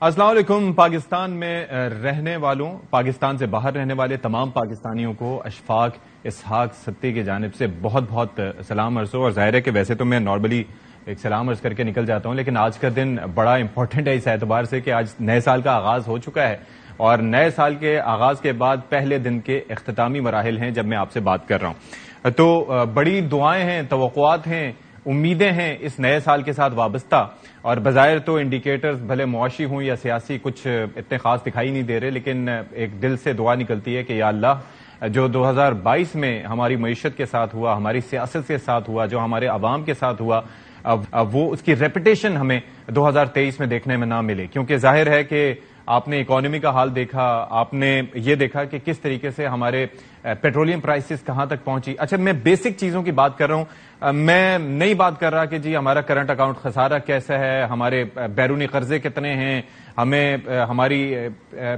السلام علیکم۔ پاکستان میں رہنے والوں، پاکستان سے باہر رہنے والے تمام پاکستانیوں کو اشفاق اسحاق ستی کی جانب سے بہت بہت سلام عرض ہو۔ اور ظاہر ہے کہ ویسے تو میں نارملی ایک سلام عرض کر کے نکل جاتا ہوں، لیکن آج کا دن بڑا امپورٹنٹ ہے اس اعتبار سے کہ آج نئے سال کا آغاز ہو چکا ہے، اور نئے سال کے آغاز کے بعد پہلے دن کے اختتامی مراحل ہیں جب میں آپ سے بات کر رہا ہوں۔ تو بڑی دعائیں ہیں، توقعات ہیں، امیدیں ہیں اس نئے سال کے ساتھ وابستہ، اور بظاہر تو انڈیکیٹرز بھلے معاشی ہوں یا سیاسی کچھ اتنے خاص دکھائی نہیں دے رہے، لیکن ایک دل سے دعا نکلتی ہے کہ یا اللہ، جو 2022 میں ہماری معیشت کے ساتھ ہوا، ہماری سیاست کے ساتھ ہوا، جو ہمارے عوام کے ساتھ ہوا، وہ اس کی ریپیٹیشن ہمیں 2023 میں دیکھنے میں نہ ملے۔ کیونکہ ظاہر ہے کہ آپ نے اکانومی کا حال دیکھا، آپ نے یہ دیکھا کہ کس طریقے سے ہمارے پیٹرولیم پرائسز کہاں تک پہنچی۔ اچھا، میں بیسک چیزوں کی بات کر رہا ہوں، میں نہیں بات کر رہا کہ جی ہمارا کرنٹ اکاؤنٹ خسارہ کیسا ہے، ہمارے بیرونی قرضے کتنے ہیں، ہمیں ہماری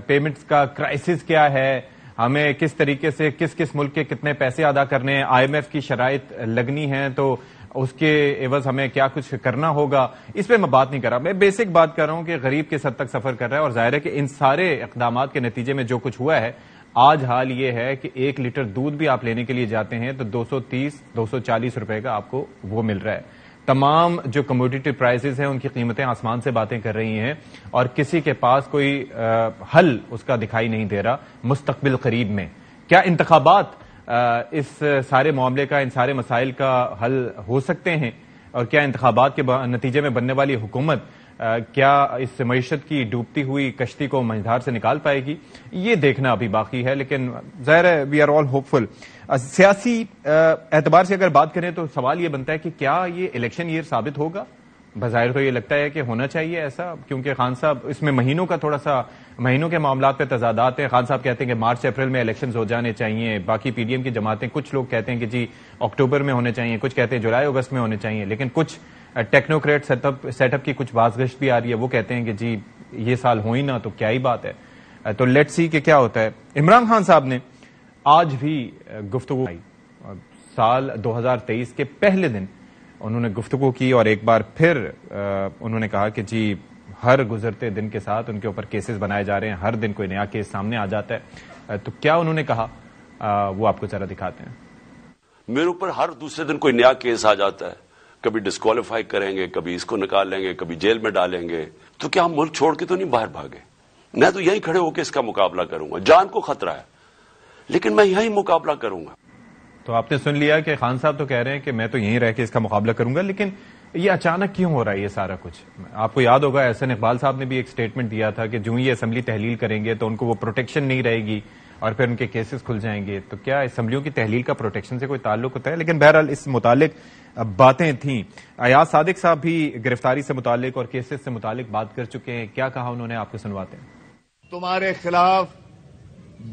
پیمنٹس کا کرائسس کیا ہے، ہمیں کس طریقے سے کس ملک کے کتنے پیسے ادا کرنے ہیں، آئی ایم ایف کی شرائط لگنی ہیں تو اس کے عوض ہمیں کیا کچھ کرنا ہوگا، اس پہ میں بات نہیں کر رہا۔ میں بیسک بات کر رہا ہوں کہ غریب کس حد تک سفر کر رہا ہے، اور ظاہر ہے کہ ان سارے اقدامات کے نتیجے میں جو کچھ ہوا ہے، آج حال یہ ہے کہ 1 لیٹر دودھ بھی آپ لینے کے لیے جاتے ہیں تو 230-240 روپے کا آپ کو وہ مل رہا ہے۔ تمام جو کموڈیٹی پرائسز ہیں ان کی قیمتیں آسمان سے باتیں کر رہی ہیں، اور کسی کے پاس کوئی حل اس کا دکھائی نہیں دے رہا مستقبل قریب میں۔ کیا انتخابات اس سارے معاملے کا، ان سارے مسائل کا حل ہو سکتے ہیں؟ اور کیا انتخابات کے نتیجے میں بننے والی حکومت کیا اس معیشت کی ڈوبتی ہوئی کشتی کو منجھار سے نکال پائے گی؟ یہ دیکھنا ابھی باقی ہے، لیکن ظاہر ہے وی آر آل ہوپ فل۔ سیاسی اعتبار سے اگر بات کریں تو سوال یہ بنتا ہے کہ کیا یہ الیکشن ایئر ثابت ہوگا؟ بظاہر تو یہ لگتا ہے کہ ہونا چاہیے ایسا، کیونکہ خان صاحب اس میں مہینوں کا تھوڑا سا مہینوں کے معاملات پہ تضادات ہیں۔ خان صاحب کہتے ہیں کہ مارچ اپریل میں الیکشنز ہو جانے چاہیے، باقی پی ڈی ایم کی جماعتیں، کچھ لوگ کہتے ہیں کہ جی اکتوبر میں ہونے چاہیے، کچھ کہتے ہیں جولائی اگست میں ہونے چاہیے، لیکن کچھ ٹیکنوکریٹ سیٹ اپ کی کچھ بازگشت بھی آ رہی ہے، وہ کہتے ہیں کہ جی یہ سال ہو ہی نہ تو کیا ہی بات ہے۔ تو لیٹس سی کہ کیا ہوتا ہے۔ عمران خان صاحب نے آج بھی گفتگو کی، سال 2023 کے پہلے دن انہوں نے گفتگو کی، اور ایک بار پھر انہوں نے کہا کہ جی ہر گزرتے دن کے ساتھ ان کے اوپر کیسز بنائے جا رہے ہیں، ہر دن کوئی نیا کیس سامنے آ جاتا ہے۔ تو کیا انہوں نے کہا وہ آپ کو ذرا دکھاتے ہیں۔ میرے اوپر ہر دوسرے دن کوئی نیا کیس آ جاتا ہے، کبھی ڈسکوالیفائی کریں گے، کبھی اس کو نکال لیں گے، کبھی جیل میں ڈالیں گے۔ تو کیا ہم ملک چھوڑ کے تو نہیں باہر بھاگے؟ میں تو یہیں کھڑے ہو کے اس کا مقابلہ کروں گا، جان کو خطرہ ہے لیکن میں یہیں مقابلہ کروں گا۔ تو آپ نے سن لیا کہ خان صاحب تو کہہ رہے ہیں کہ میں تو یہیں رہ کے اس کا مقابلہ کروں گا، لیکن یہ اچانک کیوں ہو رہا ہے یہ سارا کچھ؟ آپ کو یاد ہوگا احسن اقبال صاحب نے بھی ایک سٹیٹمنٹ دیا تھا کہ جو ہی اسمبلی تحلیل کریں گے تو ان کو وہ پروٹیکشن نہیں رہے گی اور پھر ان کے کیسز کھل جائیں گے۔ تو کیا اسمبلیوں کی تحلیل کا پروٹیکشن سے کوئی تعلق ہوتا ہے؟ لیکن بہرحال اس متعلق باتیں تھیں۔ ایاز صادق صاحب بھی گرفتاری سے متعلق اور کیسز سے متعلق بات کر چکے ہیں، کیا کہا انہوں نے، آپ کو سنواتے ہیں۔ تمہارے خلاف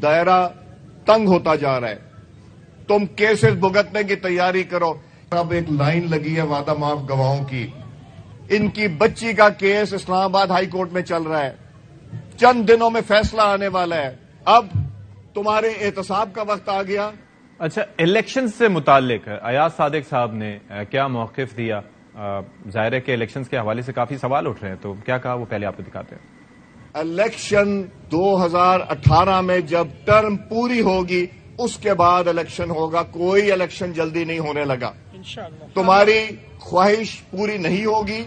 دائرہ تنگ ہوتا جا رہا ہے، تم کیسز بھگتنے کی تیاری کرو۔ اب ایک لائن لگی ہے وعدہ معاف گواہوں کی، ان کی بچی کا کیس اسلام آباد ہائی کورٹ میں چل رہا ہے، چند دنوں میں فیصلہ آنے والا ہے۔ اب تمہارے احتساب کا وقت آ گیا۔ اچھا، الیکشن سے متعلق ایاز صادق صاحب نے کیا موقف دیا؟ ظاہر ہے کہ الیکشنز کے حوالے سے کافی سوال اٹھ رہے ہیں، تو کیا کہا وہ پہلے آپ کو دکھاتے ہیں۔ الیکشن 2018 میں جب ٹرم پوری ہوگی اس کے بعد الیکشن ہوگا، کوئی الیکشن جلدی نہیں ہونے لگا۔ تمہاری خواہش پوری نہیں ہوگی۔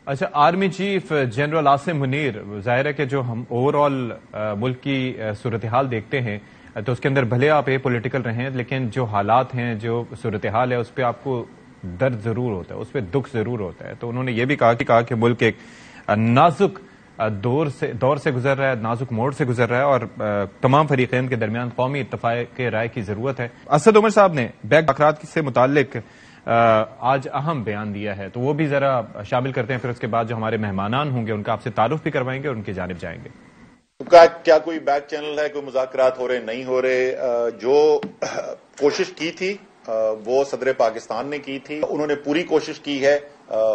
اچھا، army chief general Asim Munir, ظاہر ہے کہ جو ہم اوور آل ملک کی صورتحال دیکھتے ہیں تو اس کے اندر بھلے آپ پولیٹیکل رہیں، لیکن جو حالات ہیں، جو صورتحال ہے، اس پہ آپ کو درد ضرور ہوتا ہے، اس پہ دکھ ضرور ہوتا ہے۔ تو انہوں نے یہ بھی کہا کہ ملک ایک نازک دور سے گزر رہا ہے، نازک موڑ سے گزر رہا ہے، اور تمام فریقین کے درمیان قومی اتفاق رائے کی ضرورت ہے۔ اسد عمر صاحب نے بیک مذاکرات سے متعلق آج اہم بیان دیا ہے، تو وہ بھی ذرا شامل کرتے ہیں، پھر اس کے بعد جو ہمارے مہمانان ہوں گے ان کا آپ سے تعارف بھی کروائیں گے اور ان کی جانب جائیں گے۔ کیا کوئی بیک چینل ہے، کوئی مذاکرات ہو رہے نہیں ہو رہے؟ جو کوشش کی تھی وہ صدر پاکستان نے کی تھی، انہوں نے پوری کوشش کی ہے،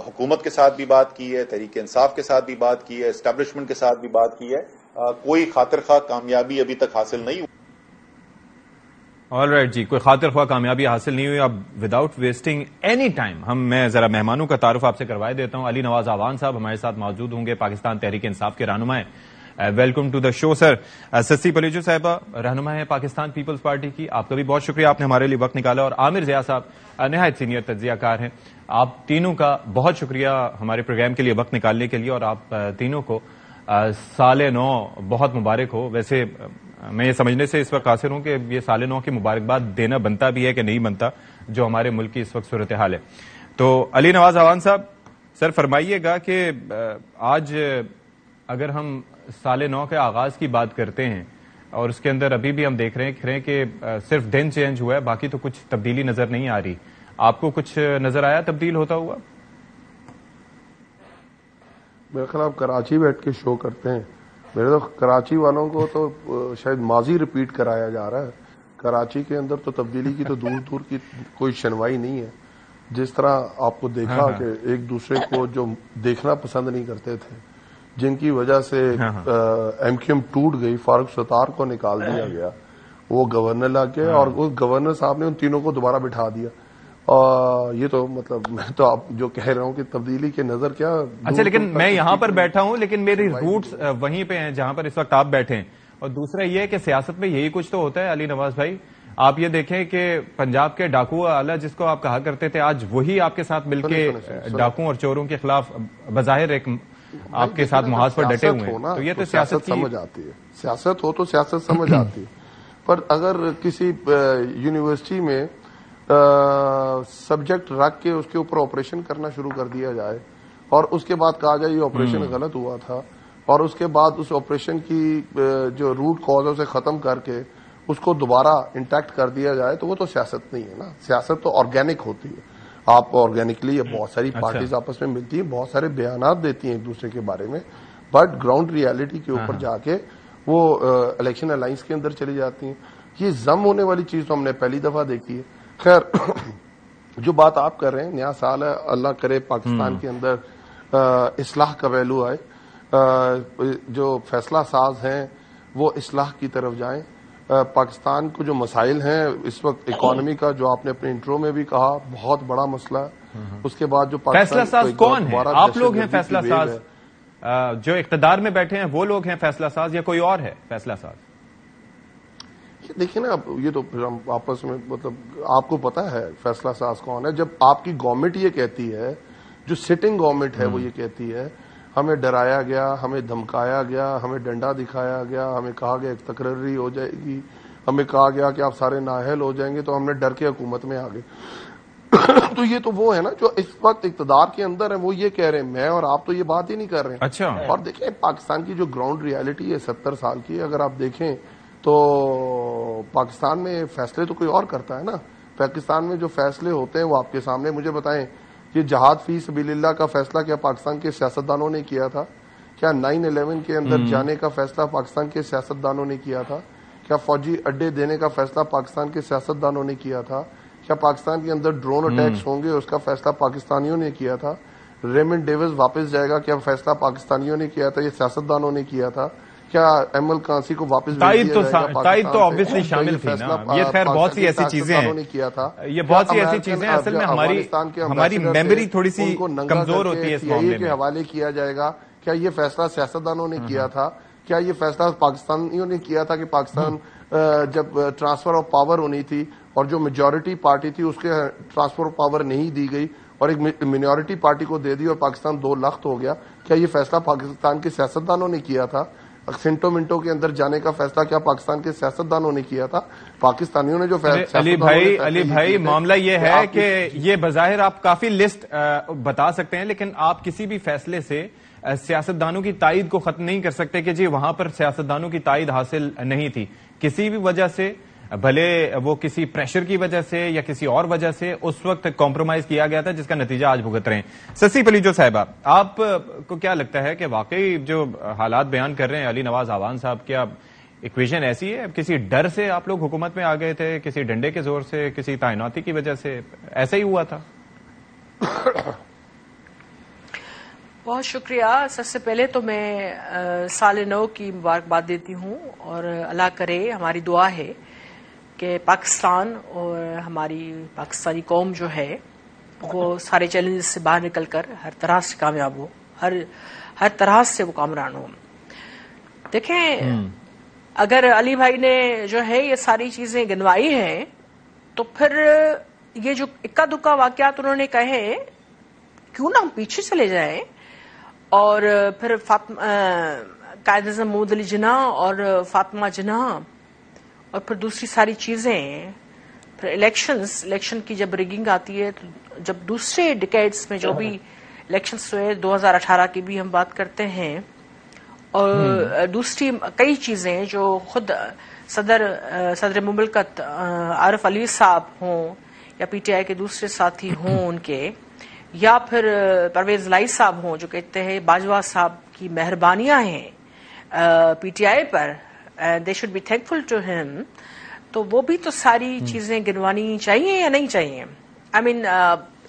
حکومت کے ساتھ بھی بات کی ہے، تحریک انصاف کے ساتھ بھی بات کی ہے، اسٹیبلشمنٹ کے ساتھ بھی بات کی ہے، کوئی خاطر خواہ کامیابی ابھی تک حاصل نہیں ہوئی۔ آل رائٹ جی، کوئی خاطر خواہ کامیابی حاصل نہیں ہوئی. اب وداؤٹ ویسٹنگ اینی ٹائم میں ذرا مہمانوں کا تعارف آپ سے کروائے دیتا ہوں. علی نواز اعوان صاحب ہمارے ساتھ موجود ہوں گے، پاکستان تحریک انصاف کے رہنما ہیں. ویلکم ٹو دا شو سر. سسی پلیجو صاحبہ رہنما ہے پاکستان پیپلز پارٹی کی، آپ کا بھی بہت شکریہ، آپ نے ہمارے لیے وقت نکالا. اور عامر ضیاء صاحب نہایت سینئر تجزیہ کار ہیں، آپ تینوں کا بہت شکریہ ہمارے پروگرام کے لیے وقت نکالنے کے لیے. اور آپ تینوں کو سال نو بہت مبارک ہو. ویسے میں یہ سمجھنے سے اس وقت قاصر ہوں کہ یہ سال نو کی مبارکباد دینا بنتا بھی ہے کہ نہیں بنتا، جو ہمارے ملک کی اس وقت صورتحال ہے. تو علی نواز اعوان صاحب سر فرمائیے گا کہ آج اگر ہم سال نو کے آغاز کی بات کرتے ہیں اور اس کے اندر ابھی بھی ہم دیکھ رہے ہیں کہ صرف دن چینج ہوا ہے، باقی تو کچھ تبدیلی نظر نہیں آ رہی. آپ کو کچھ نظر آیا تبدیل ہوتا ہوا؟ میرے خیال آپ کراچی بیٹھ کے شو کرتے ہیں. میرے تو کراچی والوں کو تو شاید ماضی ریپیٹ کرایا جا رہا ہے. کراچی کے اندر تو تبدیلی کی تو دور دور کی کوئی شنوائی نہیں ہے. جس طرح آپ کو دیکھا کہ ایک دوسرے کو جو دیکھنا پسند نہیں کرتے تھے، جن کی وجہ سے ایم کیو ایم ٹوٹ گئی، فاروق ستار کو نکال دیا گیا، وہ گورنر لگ گئے اور اس گورنر صاحب نے ان تینوں کو دوبارہ بٹھا دیا. یہ تو مطلب میں تو آپ جو کہہ رہا ہوں کہ تبدیلی کے نظر کیا. اچھا لیکن میں یہاں پر بیٹھا ہوں، لیکن میری روٹس وہیں پہ ہیں جہاں پر اس وقت آپ بیٹھے ہیں. اور دوسرا یہ ہے کہ سیاست میں یہی کچھ تو ہوتا ہے. علی نواز بھائی آپ یہ دیکھیں کہ پنجاب کے ڈاکو اعلیٰ جس کو آپ کہا کرتے تھے، آج وہی آپ کے ساتھ مل کے ڈاکوؤں اور چوروں کے خلاف بظاہر ایک آپ کے ساتھ محاذ پر ڈٹے ہوئے ہیں. تو یہ تو سیاست سمجھ آتی ہے. سیاست ہو تو سیاست سمجھ آتی ہے. پر اگر کسی یونیورسٹی میں سبجیکٹ رکھ کے اس کے اوپر آپریشن کرنا شروع کر دیا جائے اور اس کے بعد کہا جائے یہ آپریشن غلط ہوا تھا، اور اس کے بعد اس آپریشن کی جو روٹ کاز ہے اسے ختم کر کے اس کو دوبارہ انٹیکٹ کر دیا جائے، تو وہ تو سیاست نہیں ہے نا. سیاست تو آرگینک ہوتی ہے. آپ آرگینکلی بہت ساری پارٹیز آپس میں ملتی ہیں، بہت سارے بیانات دیتی ہیں ایک دوسرے کے بارے میں، بٹ گراؤنڈ ریالٹی کے اوپر جا کے وہ الیکشن الائنس کے اندر چلی جاتی ہیں. یہ ضم ہونے والی چیز تو ہم نے پہلی دفعہ دیکھی ہے. خیر جو بات آپ کر رہے ہیں، نیا سال ہے، اللہ کرے پاکستان کے اندر اصلاح کا پہلو آئے، جو فیصلہ ساز ہیں وہ اصلاح کی طرف جائیں. پاکستان کو جو مسائل ہیں اس وقت اکانومی کا، جو آپ نے اپنے انٹرو میں بھی کہا، بہت بڑا مسئلہ ہے. اس کے بعد جو فیصلہ ساز کون ہے؟ آپ لوگ ہیں فیصلہ ساز؟ جو اقتدار میں بیٹھے ہیں وہ لوگ ہیں فیصلہ ساز یا کوئی اور ہے فیصلہ ساز؟ دیکھیں نا، یہ تو پھر ہم آپس میں مطلب آپ کو پتا ہے فیصلہ ساز کون ہے. جب آپ کی گورنمنٹ یہ کہتی ہے، جو سٹنگ گورنمنٹ ہے وہ یہ کہتی ہے ہمیں ڈرایا گیا، ہمیں دھمکایا گیا، ہمیں ڈنڈا دکھایا گیا، ہمیں کہا گیا ایک تقرری ہو جائے گی، ہمیں کہا گیا کہ آپ سارے نااہل ہو جائیں گے، تو ہم نے ڈر کے حکومت میں آ گئے. تو یہ تو وہ ہے نا جو اس وقت اقتدار کے اندر ہے، وہ یہ کہہ رہے ہیں. میں اور آپ تو یہ بات ہی نہیں کر رہے ہیں. اچھا. اور دیکھیں پاکستان کی جو گراؤنڈ ریالٹی ہے 70 سال کی، اگر آپ دیکھیں تو پاکستان میں فیصلے تو کوئی اور کرتا ہے نا. پاکستان میں جو فیصلے ہوتے ہیں وہ آپ کے سامنے. مجھے بتائیں یہ جہاد فی سبیل اللہ کا فیصلہ کیا پاکستان کے سیاستدانوں نے کیا تھا؟ کیا 9/11 کے اندر جانے کا فیصلہ پاکستان کے سیاستدانوں نے کیا تھا؟ کیا فوجی اڈے دینے کا فیصلہ پاکستان کے سیاستدانوں نے کیا تھا؟ کیا پاکستان کے اندر ڈرون اٹیکس ہوں گے اس کا فیصلہ پاکستانیوں نے کیا تھا؟ ریمنڈ ڈیوس واپس جائے گا کیا فیصلہ پاکستانیوں نے کیا تھا؟ یہ سیاستدانوں نے کیا تھا؟ کیا ایم ایل کانسی کو واپس تائید تو آبویسلی شامل تھی نا. یہ خیر بہت سی ایسی چیزیں ہیں، یہ بہت سی ایسی چیزیں اصل میں ہماری میموری تھوڑی سی کمزور ہوتی ہے اس معاملے میں. حوالے کیا جائے گا. کیا یہ فیصلہ سیاستدانوں نے کیا تھا؟ کیا یہ فیصلہ پاکستانیوں نے کیا تھا کہ پاکستان جب ٹرانسفر آف پاور ہونی تھی اور جو میجورٹی پارٹی تھی اس کے ٹرانسفر آف پاور نہیں دی گئی اور ایک مینورٹی پارٹی کو دے دی اور پاکستان 2 لخت ہو گیا؟ کیا یہ فیصلہ پاکستان کے سیاستدانوں نے کیا تھا؟ سینٹو منٹو کے اندر جانے کا فیصلہ کیا پاکستان کے سیاستدانوں نے کیا تھا؟ پاکستانیوں نے جو علی بھائی معاملہ یہ ہے کہ یہ بظاہر آپ کافی لسٹ بتا سکتے ہیں، لیکن آپ کسی بھی فیصلے سے سیاستدانوں کی تائید کو ختم نہیں کر سکتے کہ جی وہاں پر سیاستدانوں کی تائید حاصل نہیں تھی کسی بھی وجہ سے، بھلے وہ کسی پریشر کی وجہ سے یا کسی اور وجہ سے اس وقت کمپرومائز کیا گیا تھا جس کا نتیجہ آج بھگت رہے ہیں. سسی پلیجو صاحبہ آپ کو کیا لگتا ہے کہ واقعی جو حالات بیان کر رہے ہیں علی نواز اعوان صاحب، کیا ایکویشن ایسی ہے؟ کسی ڈر سے آپ لوگ حکومت میں آ گئے تھے، کسی ڈنڈے کے زور سے، کسی تعیناتی کی وجہ سے ایسا ہی ہوا تھا؟ بہت شکریہ. سب سے پہلے تو میں سال نو کی مبارکباد دیتی ہوں اور اللہ کرے، ہماری دعا ہے کہ پاکستان اور ہماری پاکستانی قوم جو ہے وہ سارے چیلنجز سے باہر نکل کر ہر طرح سے کامیاب ہو، ہر طرح سے وہ کامران ہو. دیکھیں اگر علی بھائی نے جو ہے یہ ساری چیزیں گنوائی ہیں تو پھر یہ جو اکا دکا واقعات انہوں نے کہے کیوں نہ ہم پیچھے چلے جائیں اور پھر قائد اعظم محمود علی جناح اور فاطمہ جناح اور پھر دوسری ساری چیزیں، پھر الیکشن کی جب ریگنگ آتی ہے تو جب دوسرے ڈیکیڈز میں جو بھی الیکشنز ہوئے 2018 کی بھی ہم بات کرتے ہیں اور دوسری کئی چیزیں جو خود صدر مملکت عارف علوی صاحب ہوں یا پی ٹی آئی کے دوسرے ساتھی ہوں ان کے، یا پھر پرویز لائی صاحب ہوں جو کہتے ہیں باجوہ صاحب کی مہربانیاں ہیں پی ٹی آئی پر، they should be thankful to ہم، تو وہ بھی تو ساری چیزیں گنوانی چاہیے یا نہیں چاہیے؟ آئی مین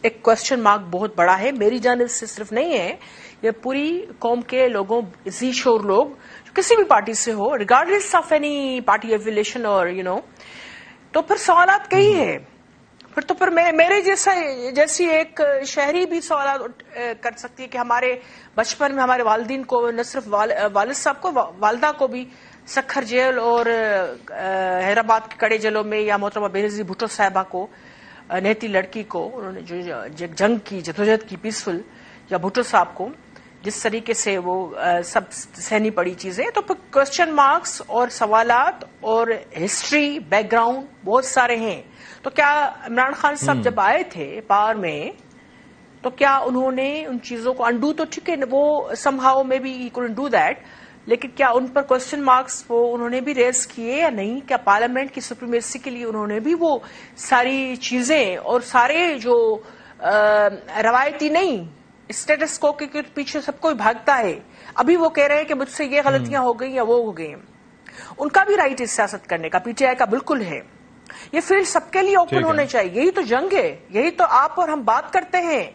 ایک کوشچن مارک بہت بڑا ہے، میری جانب سے صرف نہیں ہے، یہ پوری قوم کے لوگوں، ذی شعور لوگ جو کسی بھی پارٹی سے ہو، regardless of any party affiliation اور تو پھر سوالات کئی ہیں. پھر تو میرے جیسی ایک شہری بھی سوالات کر سکتی ہے کہ ہمارے بچپن میں ہمارے والدین کو، نہ صرف والد صاحب کو، والدہ کو بھی سکھر جیل اور حیدرآباد کے کڑے جیلوں میں، یا محترمہ بینظیر بھٹو صاحبہ کو، نہتی لڑکی کو انہوں نے جو جنگ کی جدوجہد کی پیسفل، یا بھٹو صاحب کو جس طریقے سے وہ سب سہنی پڑی چیزیں، تو پھر کوشچن مارکس اور سوالات اور ہسٹری بیک گراؤنڈ بہت سارے ہیں. تو کیا عمران خان صاحب جب آئے تھے پاور میں تو کیا انہوں نے ان چیزوں کو انڈو، تو ٹھیک ہے وہ سم ہاؤ میں بھی ہی کوڈنٹ ڈو دیٹ، لیکن کیا ان پر کوشچن مارکس وہ انہوں نے بھی ریز کیے یا نہیں؟ کیا پارلیمنٹ کی سپریمیسی کے لیے انہوں نے بھی وہ ساری چیزیں اور سارے جو روایتی نہیں اسٹیٹس کو کے پیچھے سب کوئی بھاگتا ہے، ابھی وہ کہہ رہے ہیں کہ مجھ سے یہ غلطیاں ہو گئی یا وہ ہو گئی، ان کا بھی رائٹ ہے سیاست کرنے کا، پی ٹی آئی کا بالکل ہے. یہ فیلڈ سب کے لیے اوپن ہونے چاہیے. یہی تو جنگ ہے، یہی تو آپ اور ہم بات کرتے ہیں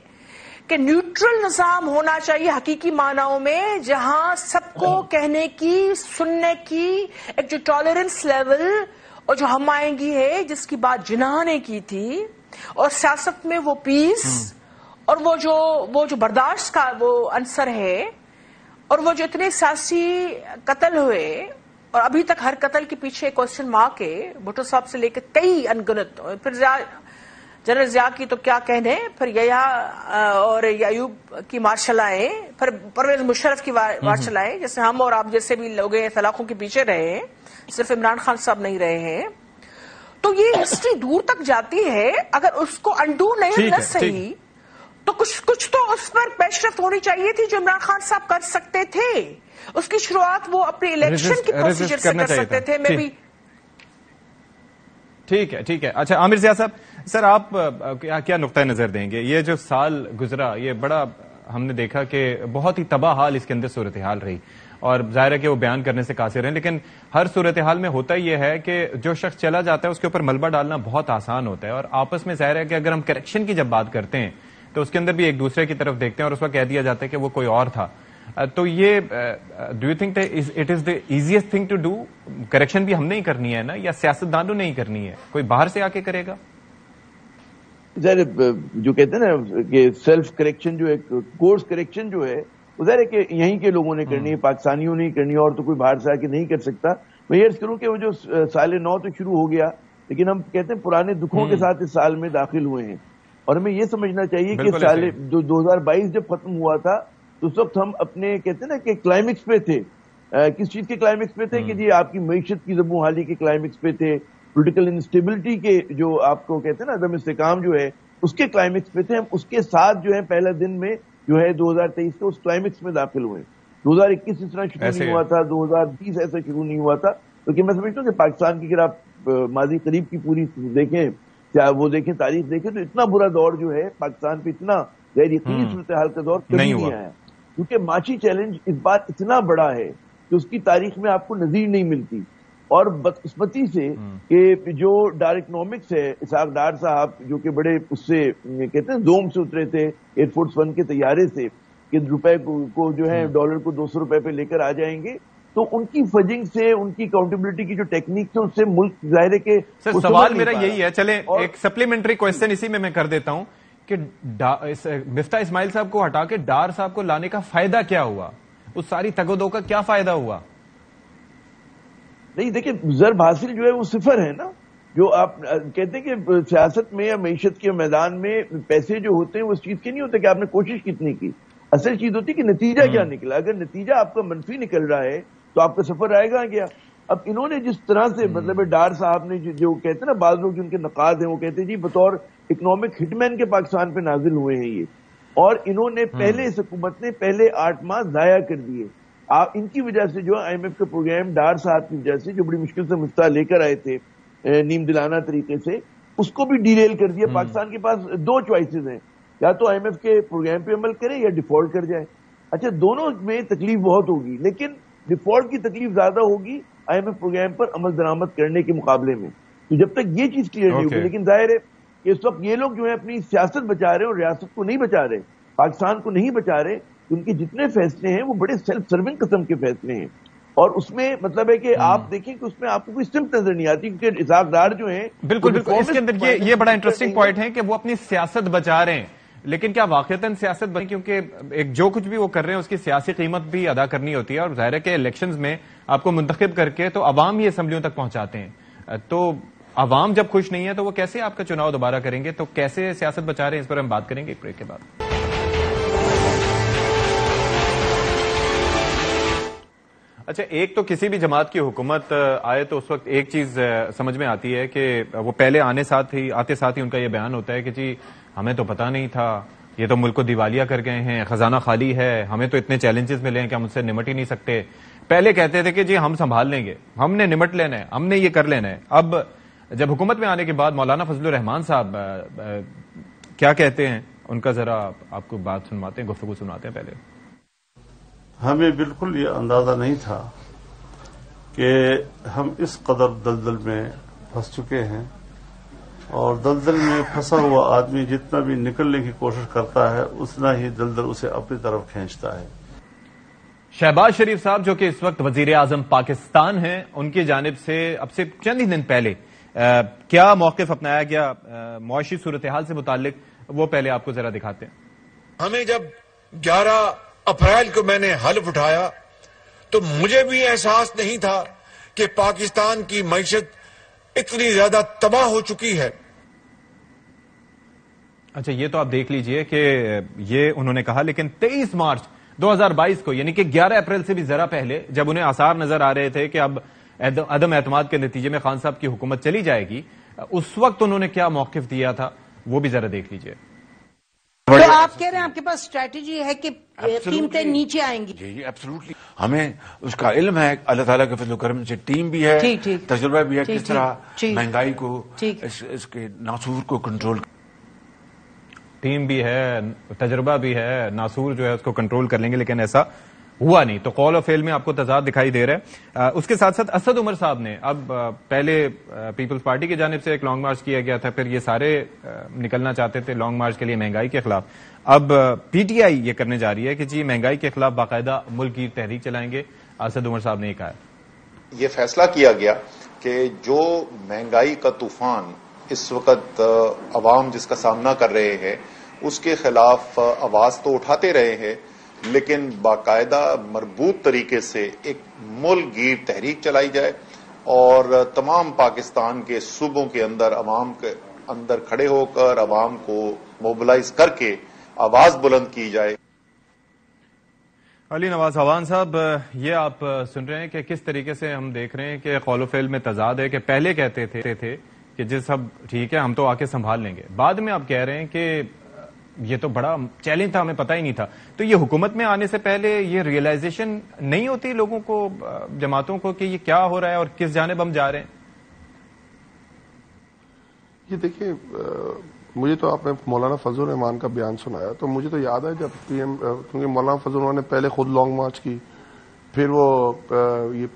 کہ نیوٹرل نظام ہونا چاہیے حقیقی معنوں میں، جہاں سب کو کہنے کی، سننے کی ایک جو ٹالرنس لیول اور جو ہم آئنگی ہے جس کی بات جناح نے کی تھی، اور سیاست میں وہ پیس اور وہ جو برداشت کا وہ عنصر ہے، اور وہ جو اتنے سیاسی قتل ہوئے اور ابھی تک ہر قتل کے پیچھے کوشچن مارک ہے، بھٹو صاحب سے لے کے کئی انگنت، پھر جنرل ضیاء کی تو کیا کہنے، پھر اور ایوب کی مارشل آئے، پھر پرویز مشرف کی مارشل آئے، جیسے ہم اور آپ جیسے بھی لوگ سلاخوں کے پیچھے رہے ہیں، صرف عمران خان صاحب نہیں رہے ہیں. تو یہ ہسٹری دور تک جاتی ہے، اگر اس کو انڈو نہیں نہ صحیح تو کچھ تو اس پر پیش رفت ہونی چاہیے تھی جو عمران خان صاحب کر سکتے تھے. اس کی شروعات وہ اپنے الیکشن کی پروسیجر سے کر سکتے تھے. میں بھی ٹھیک ہے. اچھا عامر ضیاء صاحب، سر آپ کیا نقطہ نظر دیں گے؟ یہ جو سال گزرا، یہ بڑا ہم نے دیکھا کہ بہت ہی تباہ حال اس کے اندر صورتحال رہی، اور ظاہر ہے کہ وہ بیان کرنے سے قاصر ہیں، لیکن ہر صورتحال میں ہوتا یہ ہے کہ جو شخص چلا جاتا ہے اس کے اوپر ملبہ ڈالنا بہت آسان ہوتا ہے، اور آپس میں ظاہر ہے کہ اگر ہم کریکشن کی جب بات کرتے ہیں تو اس کے اندر بھی ایک دوسرے کی طرف دیکھتے ہیں اور اس وقت کہہ دیا جاتا ہے کہ وہ کوئی اور تھا. تو یہ do you think it is the easiest thing to do? Correction بھی ہم نے ہی کرنی ہے نا، یا سیاستدانوں نے ہی کرنی ہے؟ کوئی باہر سے آ کے کرے گا؟ ظاہر جو کہتے ہیں نا کہ سیلف کریکشن جو ہے، کورس کریکشن جو ہے، وہ ظاہر ہے کہ یہیں کے لوگوں نے کرنی ہے، پاکستانیوں نے کرنی ہے، اور تو کوئی باہر سے آ کے نہیں کر سکتا. میں یہ عرض کروں کہ وہ جو سال نو تو شروع ہو گیا، لیکن ہم کہتے ہیں پرانے دکھوں کے ساتھ اس سال میں داخل ہوئے ہیں، اور ہمیں یہ سمجھنا چاہیے کہ سال 2022 جب ختم ہوا تھا تو اس وقت ہم اپنے کہتے ہیں نا کہ کلائمیکس پہ تھے. کس چیز کے کلائمیکس پہ تھے؟ کہ جی آپ کی معیشت کی زبوں حالی کے کلائمیکس پہ تھے، پولیٹیکل انسٹیبلٹی کے جو آپ کو کہتے ہیں نا عدم استحکام جو ہے اس کے کلائمیکس پہ تھے. ہم اس کے ساتھ جو ہے پہلا دن میں جو ہے 2023 کے اس کلائمیکس میں داخل ہوئے. 2021 اس طرح شروع نہیں ہوا تھا، 2020 ایسا شروع نہیں ہوا تھا. کیونکہ میں سمجھتا ہوں کہ پاکستان کی اگر آپ ماضی قریب کی پوری دیکھیں، وہ دیکھیں، تاریخ دیکھیں، تو اتنا برا دور جو ہے پاکستان پہ، اتنا غیر یقینی صورتحال کا دور کبھی نہیں آیا. کیونکہ معاشی چیلنج اس بار اتنا بڑا ہے کہ اس کی تاریخ میں آپ کو نظیر نہیں ملتی. اور بدقسمتی سے کہ جو ڈار اکنامکس ہے، اسحاق ڈار صاحب جو کہ بڑے اس سے کہتے ہیں زوم سے اترے تھے ایئر فورس 1 کے طیارے سے، کہ روپے کو جو ہے ڈالر کو 200 روپے پہ لے کر آ جائیں گے، تو ان کی فجنگ سے، ان کی اکاؤنٹیبلٹی کی جو ٹیکنیک سے، اس سے ملک ظاہر ہے کہ سر سوال میرا یہی ہے، چلیں ایک سپلیمنٹری کوشچن اسی میں کر دیتا ہوں کہ مفتاح اسماعیل صاحب کو ہٹا کے ڈار صاحب کو لانے کا فائدہ کیا ہوا؟ اس ساری تگ و دو کا کیا فائدہ ہوا؟ نہیں دیکھیں، ضرب حاصل جو ہے وہ صفر ہے نا. جو آپ کہتے ہیں کہ سیاست میں یا معیشت کے میدان میں پیسے جو ہوتے ہیں وہ اس چیز کے نہیں ہوتے کہ آپ نے کوشش کتنی کی، اصل چیز ہوتی ہے کہ نتیجہ کیا نکلا. اگر نتیجہ آپ کا منفی نکل رہا ہے تو آپ کا سفر آئے گا کیا؟ اب انہوں نے جس طرح سے مطلب ڈار صاحب نے جو کہتے ہیں نا، بعض لوگ جو ان کے نقاد ہیں وہ کہتے ہیں جی بطور اکنامک ہٹ مین کے پاکستان پہ نازل ہوئے ہیں یہ، اور انہوں نے پہلے اس حکومت نے پہلے 8 ماہ ضائع کر دیے. ان کی وجہ سے جو آئی ایم ایف کا پروگرام ڈار صاحب کی وجہ سے جو بڑی مشکل سے مفتاح لے کر آئے تھے نیم دلانہ طریقے سے، اس کو بھی ڈیریل کر دیا. پاکستان کے پاس 2 چوائسز ہیں، یا تو آئی ایم ایف کے پروگرام پہ عمل کرے یا ڈیفالٹ کر جائے. اچھا دونوں میں تکلیف بہت ہوگی، لیکن ڈیفالٹ کی تکلیف زیادہ ہوگی آئی ایم ایف پروگرام پر عمل درآمد کرنے کے مقابلے میں. تو جب تک یہ چیز کلیئر نہیں ہوگی، لیکن ظاہر ہے کہ اس وقت یہ لوگ جو ہے اپنی سیاست بچا رہے ہیں اور ریاست کو نہیں بچا رہے، پاکستان کو نہیں بچا رہے. ان کے جتنے فیصلے ہیں وہ بڑے سیلف سرونگ قسم کے فیصلے ہیں، اور اس میں مطلب ہے کہ آپ دیکھیں کہ اس میں آپ کو کوئی سمت نظر نہیں آتی، کیونکہ اسحاق ڈار جو ہیں بالکل اس کے اندر یہ بڑا انٹرسٹنگ پوائنٹ ہے کہ وہ اپنی سیاست بچا رہے ہیں، لیکن کیا واقعتاً سیاست بنی؟ کیونکہ ایک جو کچھ بھی وہ کر رہے ہیں اس کی سیاسی قیمت بھی ادا کرنی ہوتی ہے، اور ظاہر ہے کہ الیکشنز میں آپ کو منتخب کر کے تو عوام ہی اسمبلیوں تک پہنچاتے ہیں. تو عوام جب خوش نہیں ہے تو وہ کیسے آپ کا چناؤ دوبارہ کریں گے؟ تو کیسے سیاست بچا رہے ہیں، اس پر ہم بات کریں گے ایک بریک کے بعد. اچھا، ایک تو کسی بھی جماعت کی حکومت آئے تو اس وقت ایک چیز سمجھ میں آتی ہے کہ وہ پہلے آتے ساتھ ہی ان کا یہ بیان ہوتا ہے کہ جی ہمیں تو پتا نہیں تھا، یہ تو ملک کو دیوالیہ کر گئے ہیں، خزانہ خالی ہے، ہمیں تو اتنے چیلنجز ملے ہیں کہ ہم اس سے نمٹ ہی نہیں سکتے. پہلے کہتے تھے کہ جی ہم سنبھال لیں گے، ہم نے نمٹ لینا ہے، ہم نے یہ کر لینا ہے. اب جب حکومت میں آنے کے بعد مولانا فضل الرحمان صاحب کیا کہتے ہیں، ان کا ذرا آپ کو بات سنواتے ہیں، گفتگو سنواتے ہیں. پہلے ہمیں بالکل یہ اندازہ نہیں تھا کہ ہم اس قدر دلدل میں پھنس چکے ہیں، اور دلدل میں پھنسا ہوا آدمی جتنا بھی نکلنے کی کوشش کرتا ہے اتنا ہی دلدل اسے اپنی طرف کھینچتا ہے. شہباز شریف صاحب جو کہ اس وقت وزیر اعظم پاکستان ہیں، ان کی جانب سے اب سے چند ہی دن پہلے کیا موقف اپنایا گیا معاشی صورتحال سے متعلق، وہ پہلے آپ کو ذرا دکھاتے ہیں. ہمیں جب 11 اپریل کو میں نے حلف اٹھایا تو مجھے بھی احساس نہیں تھا کہ پاکستان کی معیشت اتنی زیادہ تباہ ہو چکی ہے. اچھا یہ تو آپ دیکھ لیجئے کہ یہ انہوں نے کہا، لیکن 23 مارچ 2022 کو یعنی کہ 11 اپریل سے بھی ذرا پہلے جب انہیں آثار نظر آ رہے تھے کہ اب عدم اعتماد کے نتیجے میں خان صاحب کی حکومت چلی جائے گی، اس وقت انہوں نے کیا موقف دیا تھا وہ بھی ذرا دیکھ لیجئے. تو آپ کہہ رہے ہیں آپ کے پاس اسٹریٹجی ہے کہ قیمتیں نیچے آئیں گی؟ جی ایبسولوٹلی، ہمیں اس کا علم ہے، اللہ تعالیٰ کے فضل و کرم سے ٹیم بھی ہے، تجربہ بھی ہے کس طرح مہنگائی کو، اس کے ناسور کو کنٹرول. ٹیم بھی ہے، تجربہ بھی ہے، ناسور جو ہے اس کو کنٹرول کر لیں گے، لیکن ایسا ہوا نہیں. تو قول و فعل میں آپ کو تضاد دکھائی دے رہا ہے. اس کے ساتھ ساتھ اسد عمر صاحب نے اب پہلے پیپلز پارٹی کی جانب سے ایک لانگ مارچ کیا گیا تھا، پھر یہ سارے نکلنا چاہتے تھے لانگ مارچ کے لیے مہنگائی کے خلاف. اب پی ٹی آئی یہ کرنے جا رہی ہے کہ جی مہنگائی کے خلاف باقاعدہ ملک کی تحریک چلائیں گے. اسد عمر صاحب نے یہ کہا ہے، یہ فیصلہ کیا گیا کہ جو مہنگائی کا طوفان اس وقت عوام جس کا سامنا کر رہے ہیں اس کے خلاف آواز تو اٹھاتے رہے ہیں، لیکن باقاعدہ مربوط طریقے سے ایک ملک گیر تحریک چلائی جائے اور تمام پاکستان کے صوبوں کے اندر عوام کے اندر کھڑے ہو کر عوام کو موبلائز کر کے آواز بلند کی جائے. علی نواز حوان صاحب، یہ آپ سن رہے ہیں کہ کس طریقے سے ہم دیکھ رہے ہیں کہ قول و فعل میں تضاد ہے، کہ پہلے کہتے تھے کہ جی سب ٹھیک ہے ہم تو آ کے سنبھال لیں گے، بعد میں آپ کہہ رہے ہیں کہ یہ تو بڑا چیلنج تھا، ہمیں پتہ ہی نہیں تھا. تو یہ حکومت میں آنے سے پہلے یہ ریئلائزیشن نہیں ہوتی لوگوں کو، جماعتوں کو، کہ یہ کیا ہو رہا ہے اور کس جانب ہم جا رہے ہیں؟ یہ دیکھیے، مجھے تو آپ نے مولانا فضل الرحمان کا بیان سنایا تو مجھے تو یاد ہے جب پی ایم، کیونکہ مولانا فضل الرحمان نے پہلے خود لانگ مارچ کی، پھر وہ یہ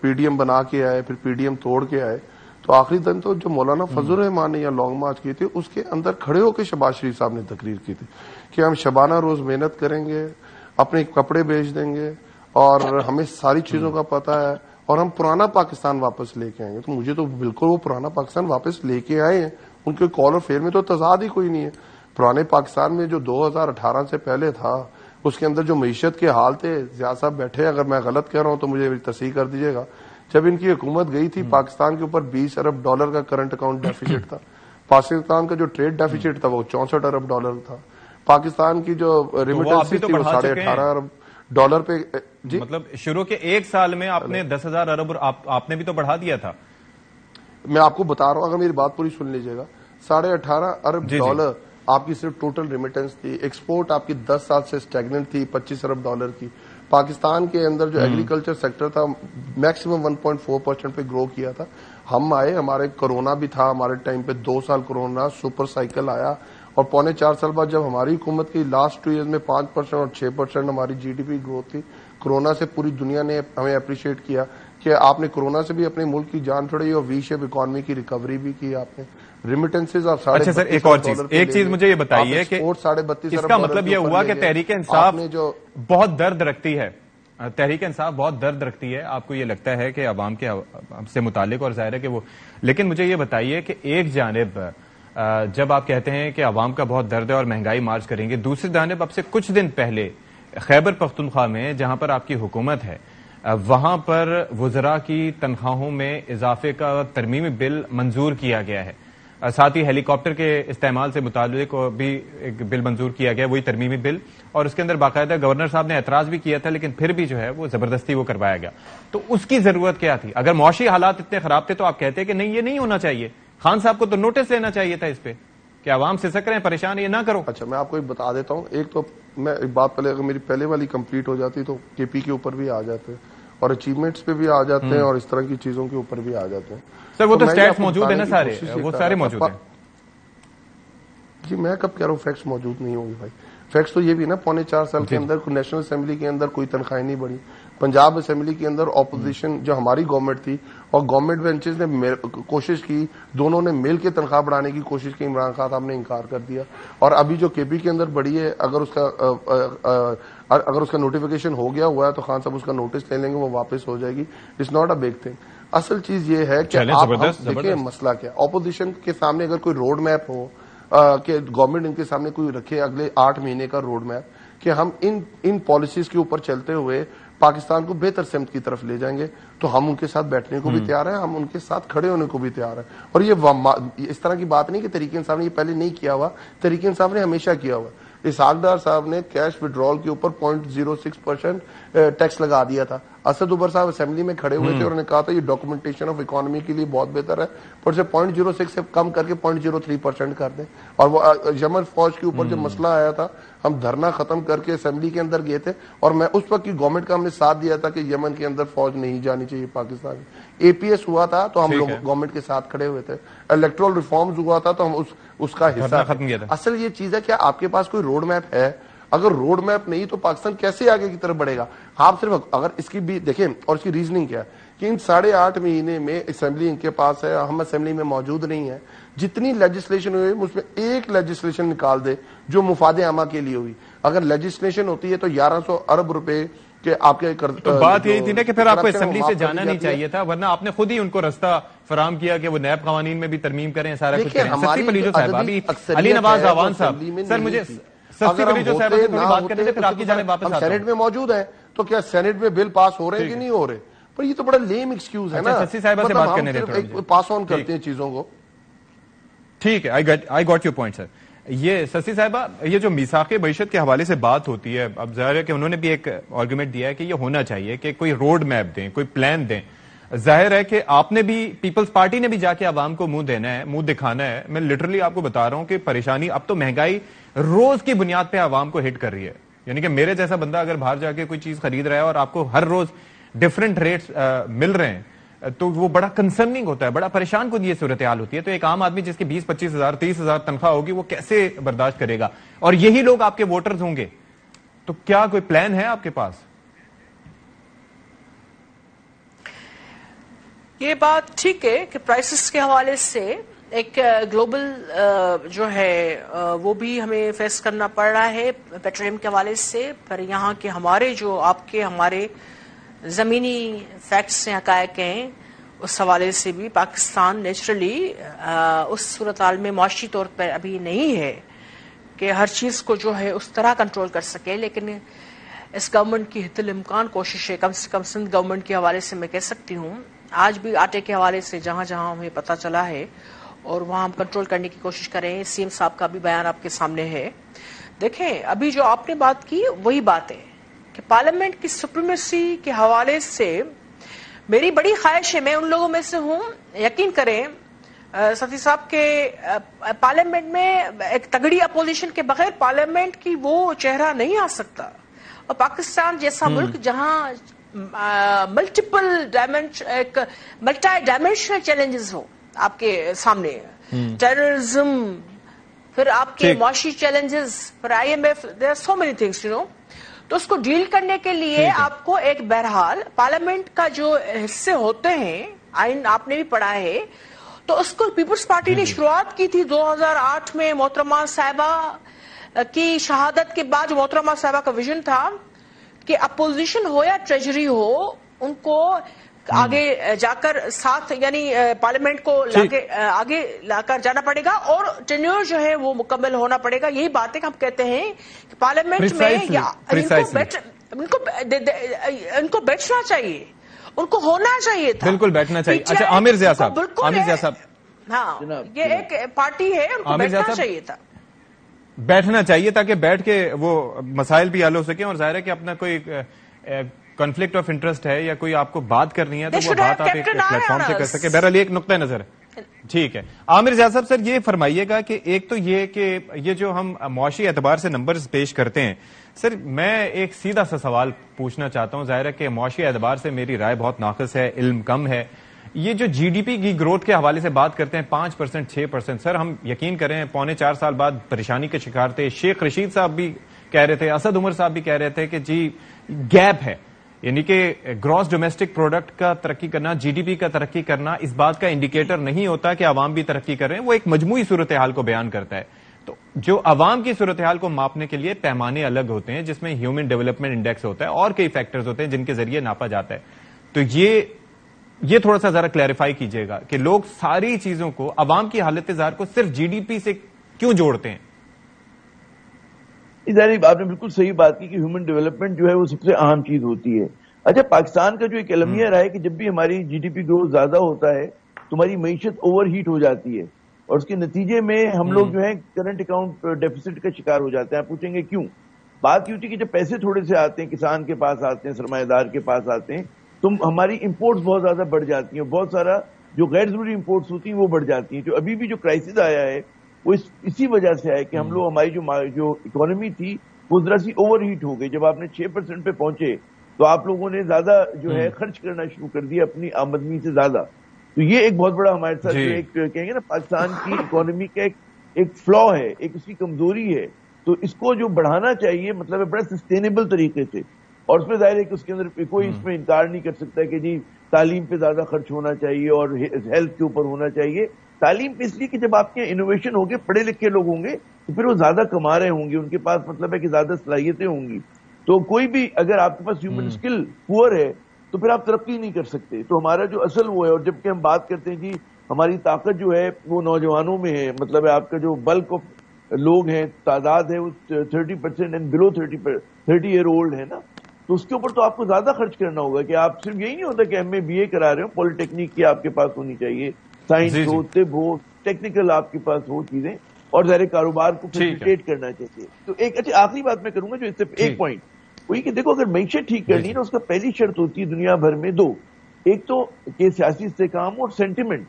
پی ڈی ایم بنا کے آئے، پھر پی ڈی ایم توڑ کے آئے، تو آخری دن تو جو مولانا فضل الرحمان نے یہاں لانگ مارچ کی تھی اس کے اندر کھڑے ہو کے شہباز شریف صاحب نے تقریر کی تھی کہ ہم شبانہ روز محنت کریں گے، اپنے کپڑے بیچ دیں گے، اور ہمیں ساری چیزوں کا پتا ہے اور ہم پرانا پاکستان واپس لے کے آئیں گے. تو مجھے تو بالکل وہ پرانا پاکستان واپس لے کے آئے ہیں, ان کے کال اور فیل میں تو تضاد ہی کوئی نہیں ہے. پرانے پاکستان میں جو 2018 سے پہلے تھا اس کے اندر جو معیشت کے حال تھے, زیاد صاحب بیٹھے, اگر میں غلط کہہ رہا ہوں تو مجھے تصحیح کر دیجیے گا, جب ان کی حکومت گئی تھی پاکستان کے اوپر 20 ارب ڈالر کا کرنٹ اکاؤنٹ ڈیفیسٹ تھا. پاکستان کا جو ٹریڈ ڈیفیسٹ تھا وہ 64 ارب ڈالر تھا. پاکستان کی جو ریمیٹنس تھی وہ 18.5 ارب ڈالر پہ. جی مطلب شروع کے ایک سال میں آپ نے 10,000 ارب آپ نے بھی تو بڑھا دیا تھا. میں آپ کو بتا رہا ہوں, اگر میری بات پوری سن لیجیے گا, 18.5 ارب ڈالر آپ کی صرف ٹوٹل ریمیٹنس تھی. ایکسپورٹ آپ کی 10 سال سے اسٹیگننٹ تھی 25 ارب ڈالر کی. پاکستان کے اندر جو ایگریکلچر سیکٹر تھا میکسیمم 1.4% پہ گرو کیا تھا. ہم آئے, ہمارے کرونا بھی تھا, ہمارے ٹائم پہ 2 سال کرونا سپر سائیکل آیا, اور 3.25 سال بعد جب ہماری حکومت کی لاسٹ 2 ایئرز میں 5% اور 6% ہماری جی ڈی پی گروتھ تھی. کرونا سے پوری دنیا نے ہمیں اپریشیٹ کیا کہ آپ نے کرونا سے بھی اپنے ملک کی جان چھوڑی اور وی شیپ اکانومی کی ریکوری بھی کی آپ نے. ریمیٹنسز آپ اچھا سر, ایک اور چیز, ایک چیز مجھے یہ بتائیے کہ اس کا مطلب یہ ہوا کہ تحریک انصاف بہت درد رکھتی ہے, تحریک انصاف بہت درد رکھتی ہے, آپ کو یہ لگتا ہے کہ عوام کے سے متعلق, اور ظاہر ہے کہ وہ, لیکن مجھے یہ بتائیے کہ ایک جانب جب آپ کہتے ہیں کہ عوام کا بہت درد ہے اور مہنگائی مارچ کریں گے, دوسری جانب اب سے کچھ دن پہلے خیبر پختونخوا میں جہاں پر آپ کی حکومت ہے وہاں پر وزراء کی تنخواہوں میں اضافے کا ترمیمی بل منظور کیا گیا ہے. ساتھ ہی ہیلی کاپٹر کے استعمال سے متعلق بھی ایک بل منظور کیا گیا, وہی ترمیمی بل, اور اس کے اندر باقاعدہ گورنر صاحب نے اعتراض بھی کیا تھا لیکن پھر بھی جو ہے وہ زبردستی وہ کروایا گیا. تو اس کی ضرورت کیا تھی؟ اگر معاشی حالات اتنے خراب تھے تو آپ کہتے کہ نہیں یہ نہیں ہونا چاہیے, خان صاحب کو تو نوٹس لینا چاہیے تھا اس پہ کہ عوام سے سک رہے ہیں, پریشان یہ نہ کرو. اچھا میں آپ کو بتا دیتا ہوں, ایک تو میں ایک بات پہلے, اگر میری پہلے والی کمپلیٹ ہو جاتی تو کے پی کے اوپر بھی آ جاتے اور اچیومنٹس پہ بھی آ جاتے ہیں اور اس طرح کی چیزوں کے اوپر بھی آ جاتے ہیں. سر وہ تو سٹیٹس موجود ہیں نا سارے, وہ سارے موجود ہیں. جی میں کب کہہ رہا ہوں فیکٹس موجود نہیں ہوں گے بھائی, فیکٹس تو یہ بھی نا 4.5 سال کے اندر نیشنل اسمبلی کے اندر کوئی تنخواہیں نہیں بڑھی. پنجاب اسمبلی کے اندر اپوزیشن جو ہماری گورنمنٹ تھی اور گورنمنٹ بینچز نے کوشش کی, دونوں نے مل کے تنخواہ بڑھانے کی کوشش کی, عمران خان صاحب نے انکار کر دیا. اور ابھی جو کے پی کے اندر بڑھی ہے, اگر اس کا نوٹیفیکیشن ہو گیا ہوا ہے تو خان صاحب اس کا نوٹس لے لیں گے, وہ واپس ہو جائے گی. It's not a big thing. اصل چیز یہ ہے کہ آپ دیکھیں مسئلہ کیا, اپوزیشن کے سامنے اگر کوئی روڈ میپ ہو کہ گورنمنٹ ان کے سامنے کوئی رکھے اگلے 8 مہینے کا روڈ میپ کہ ہم ان پالیسیز کے اوپر چلتے ہوئے پاکستان کو بہتر سمت کی طرف لے جائیں گے, تو ہم ان کے ساتھ بیٹھنے کو بھی تیار ہیں, ہم ان کے ساتھ کھڑے ہونے کو بھی تیار ہیں. اور یہ اس طرح کی بات نہیں کہ تحریک انصاف نے یہ پہلے نہیں کیا ہوا, تحریک انصاف نے ہمیشہ کیا ہوا. اسحاق ڈار صاحب نے کیش وڈرال کے اوپر 0.06% ٹیکس لگا دیا تھا. اسد عمر صاحب اسمبلی میں کھڑے ہوئے تھے اور انہوں نے کہا تھا یہ ڈاکومنٹیشن آف اکانومی کے لیے بہت بہتر ہے, پر اسے 0.06 سے کم کر کے 0.03% کر دیں. اور وہ یمن فوج کے اوپر جو مسئلہ آیا تھا, ہم دھرنا ختم کر کے اسمبلی کے اندر گئے تھے اور میں اس وقت کی گورنمنٹ کا ہم نے ساتھ دیا تھا کہ یمن کے اندر فوج نہیں جانی چاہیے پاکستان. اے پی ایس ہوا تھا تو ہم لوگ گورنمنٹ کے ساتھ کھڑے ہوئے تھے. الیکٹرل ریفارمز ہوا تھا تو ہم اس کا حصہ. اصل یہ چیز ہے کہ آپ کے پاس کوئی روڈ میپ ہے, اگر روڈ میپ نہیں تو پاکستان کیسے آگے کی طرف بڑھے گا؟ آپ صرف اگر اس کی بھی دیکھیں, اور اس کی ریزننگ کیا ہے کہ ان 8.5 مہینے میں اسمبلی ان کے پاس ہے, ہم اسمبلی میں موجود نہیں ہے. جتنی لیجسلیشن ہوئی اس میں ایک لیجسلیشن نکال دے جو مفاد عامہ کے لیے ہوئی. اگر لیجسلیشن ہوتی ہے تو 1100 ارب روپے کہ آپ کے تو بات یہی تھی نا کہ پھر آپ کو اسمبلی سے جانا نہیں چاہیے تھا, ورنہ آپ نے خود ہی ان کو رستہ فراہم کیا کہ وہ نیب قوانین میں بھی ترمیم کریں, سارا کچھ کریں. سچی پلیجو صاحب, ابھی علی نواز اعوان صاحب, سر مجھے سچی پلیجو صاحب سے تھوڑی بات کرنے سے پھر آپ کی جانب واپس آتا ہوں. سینٹ میں موجود ہیں تو کیا سینٹ میں بل پاس ہو رہے ہیں کہ نہیں ہو رہے؟ پر یہ تو بڑا لیم ایکسکیوز ہے نا, سچی صاحبہ سے بات کرنے دیتے پاس آن کرتے ہیں چیزوں کو. ٹھیک ہے, آئی گاٹ یور پوائنٹ سر. یہ سسی صاحبہ, یہ جو میثاق معیشت کے حوالے سے بات ہوتی ہے, اب ظاہر ہے کہ انہوں نے بھی ایک آرگومنٹ دیا ہے کہ یہ ہونا چاہیے کہ کوئی روڈ میپ دیں, کوئی پلان دیں. ظاہر ہے کہ آپ نے بھی, پیپلز پارٹی نے بھی جا کے عوام کو منہ دینا ہے, منہ دکھانا ہے. میں لٹرلی آپ کو بتا رہا ہوں کہ پریشانی اب تو مہنگائی روز کی بنیاد پہ عوام کو ہٹ کر رہی ہے. یعنی کہ میرے جیسا بندہ اگر باہر جا کے کوئی چیز خرید رہا ہے اور آپ کو ہر روز ڈفرینٹ ریٹس مل رہے ہیں تو وہ بڑا کنسرننگ ہوتا ہے, بڑا پریشان کن یہ صورتحال ہوتی ہے. تو ایک عام آدمی جس کی 20-25 ہزار 30 ہزار تنخواہ ہوگی وہ کیسے برداشت کرے گا؟ اور یہی لوگ آپ کے ووٹرز ہوں گے. تو کیا کوئی پلان ہے آپ کے پاس؟ یہ بات ٹھیک ہے کہ پرائسز کے حوالے سے ایک گلوبل جو ہے وہ بھی ہمیں فیس کرنا پڑ رہا ہے پیٹرولیم کے حوالے سے، پر یہاں کے ہمارے جو آپ کے ہمارے زمینی فیکٹس ہیں، حقائق ہیں، اس حوالے سے بھی پاکستان نیچرلی اس صورتحال میں معاشی طور پر ابھی نہیں ہے کہ ہر چیز کو جو ہے اس طرح کنٹرول کر سکے، لیکن اس گورنمنٹ کی حتی الامکان کوشش ہے، کم سے کم سندھ گورنمنٹ کے حوالے سے میں کہہ سکتی ہوں، آج بھی آٹے کے حوالے سے جہاں جہاں ہمیں پتہ چلا ہے اور وہاں ہم کنٹرول کرنے کی کوشش کریں. سی ایم صاحب کا بھی بیان آپ کے سامنے ہے. دیکھیں ابھی جو آپ نے بات کی وہی بات ہے کہ پارلیمنٹ کی سپریمیسی کے حوالے سے میری بڑی خواہش ہے، میں ان لوگوں میں سے ہوں، یقین کریں سفیر صاحب کے پارلیمنٹ میں ایک تگڑی اپوزیشن کے بغیر پارلیمنٹ کی وہ چہرہ نہیں آ سکتا، اور پاکستان جیسا ملک جہاں ملٹی ڈائمینشنل چیلنجز ہو آپ کے سامنے، ٹیررزم، پھر آپ کے معاشی چیلنجز، پھر IMF، there are so many things تو اس کو ڈیل کرنے کے لیے آپ کو ایک بہرحال پارلیمنٹ کا جو حصے ہوتے ہیں، آئین آپ نے بھی پڑھا ہے، تو اس کو پیپلز پارٹی نے شروعات کی تھی 2008 میں محترمہ صاحبہ کی شہادت کے بعد. جو محترمہ صاحبہ کا ویژن تھا کہ اپوزیشن ہو یا ٹریجری ہو، ان کو آگے جا کر ساتھ یعنی پارلیمنٹ کو آگے لا کر جانا پڑے گا اور ٹینیور جو ہے وہ مکمل ہونا پڑے گا. یہی باتیں ہم کہتے ہیں کہ پارلیمنٹ میں ان کو بیٹھنا چاہیے، ان کو ہونا چاہیے تھا، بالکل بیٹھنا چاہیے. اچھا عامر ضیاء صاحب، ہاں یہ ایک پارٹی ہے، ان کو بیٹھنا چاہیے تھا، بیٹھنا چاہیے تاکہ بیٹھ کے وہ مسائل بھی حل ہو سکیں. اور ظاہر ہے کہ اپنا کوئی کنفلکٹ آف انٹرسٹ ہے یا کوئی آپ کو بات کرنی ہے تو وہ بات آپ ایک پلیٹ فارم سے کر سکے. بہرحال ایک نقطہ نظر ہے. ٹھیک ہے عامر ضیاء صاحب، سر یہ فرمائیے گا کہ ایک تو یہ کہ یہ جو ہم معاشی اعتبار سے نمبرز پیش کرتے ہیں، سر میں ایک سیدھا سا سوال پوچھنا چاہتا ہوں. ظاہر ہے کہ معاشی اعتبار سے میری رائے بہت ناقص ہے، علم کم ہے. یہ جو GDP کی گروتھ کے حوالے سے بات کرتے ہیں 5%، 6%، سر ہم یقین کریں 3.25 سال بعد پریشانی کے شکار تھے. شیخ رشید صاحب بھی کہہ رہے تھے، اسد عمر صاحب بھی کہہ رہے تھے کہ جی گیپ ہے، یعنی کہ گراس ڈومیسٹک پروڈکٹ کا ترقی کرنا، GDP کا ترقی کرنا اس بات کا انڈیکیٹر نہیں ہوتا کہ عوام بھی ترقی کر رہے ہیں، وہ ایک مجموعی صورتحال کو بیان کرتا ہے. تو جو عوام کی صورتحال کو ماپنے کے لیے پیمانے الگ ہوتے ہیں، جس میں ہیومن ڈیولپمنٹ انڈیکس ہوتا ہے اور کئی فیکٹرز ہوتے ہیں جن کے ذریعے ناپا جاتا ہے. تو یہ تھوڑا سا ذرا کلیریفائی کیجئے گا کہ لوگ ساری چیزوں کو، عوام کی حالت ظاہر کو صرف GDP سے کیوں جوڑتے ہیں؟ آپ نے بالکل صحیح بات کی کہ ہیومن ڈیولپمنٹ جو ہے وہ سب سے اہم چیز ہوتی ہے. اچھا پاکستان کا جو ایک المیہ رہا ہے کہ جب بھی ہماری GDP گروتھ زیادہ ہوتا ہے تو ہماری معیشت اوور ہیٹ ہو جاتی ہے، اور اس کے نتیجے میں ہم لوگ جو ہے کرنٹ اکاؤنٹ ڈیفیسٹ کا شکار ہو جاتے ہیں. آپ پوچھیں گے کیوں؟ بات یہ ہوتی ہے کہ جب پیسے تھوڑے سے آتے ہیں، کسان کے پاس آتے ہیں، سرمایہ دار کے پاس آتے ہیں، تو ہماری امپورٹس بہت زیادہ بڑھ جاتی ہیں، بہت سارا جو غیر ضروری امپورٹس ہوتی ہیں وہ بڑھ جاتی ہیں. جو ابھی بھی جو کرائسس آیا ہے وہ اسی وجہ سے آیا کہ ہم لوگ ہماری جو اکانومی تھی وہ ذرا سی اوور ہیٹ ہو گئی. جب آپ نے 6% پہ پہنچے تو آپ لوگوں نے زیادہ جو ہے خرچ کرنا شروع کر دیا اپنی آمدنی سے زیادہ. تو یہ ایک بہت بڑا ہمارے ساتھ جو ایک کہیں گے نا پاکستان کی اکانومی کا ایک فلا ہے، ایک اس کی کمزوری ہے. تو اس کو جو بڑھانا چاہیے مطلب ہے بڑا سسٹینیبل طریقے سے، اور اس میں ظاہر ہے کہ اس کے اندر کوئی اس میں انکار نہیں کر سکتا کہ جی تعلیم پہ زیادہ خرچ ہونا چاہیے اور ہیلتھ کے اوپر ہونا چاہیے. تعلیم پہ اس لیے کہ جب آپ کے انوویشن ہوگے، پڑھے لکھے لوگ ہوں گے تو پھر وہ زیادہ کما رہے ہوں گے، ان کے پاس مطلب ہے کہ زیادہ صلاحیتیں ہوں گی. تو کوئی بھی اگر آپ کے پاس ہیومن اسکل پور ہے تو پھر آپ ترقی نہیں کر سکتے. تو ہمارا جو اصل وہ ہے، اور جبکہ ہم بات کرتے ہیں جی ہماری طاقت جو ہے وہ نوجوانوں میں ہے، مطلب ہے آپ کا جو بلک آف لوگ ہیں، تعداد ہے وہ 30% اینڈ بلو 30 ایئر اولڈ ہے نا، تو اس کے اوپر تو آپ کو زیادہ خرچ کرنا ہوگا. کہ آپ صرف یہی نہیں ہوتا کہ MA BA کرا رہے ہو، پولی ٹیکنیک کی آپ کے پاس ہونی چاہیے، سائنس ہو، طب ہو، ٹیکنیکل آپ کے پاس ہو چیزیں، اور ظاہر کاروبار کو فیسیلیٹیٹ کرنا چاہیے. تو ایک اچھی آخری بات میں کروں گا جو اس سے ایک پوائنٹ وہی کہ دیکھو اگر معیشت ٹھیک کرنی ہے نا، اس کا پہلی شرط ہوتی ہے دنیا بھر میں دو. ایک تو کہ سیاسی استحکام اور سینٹیمنٹ.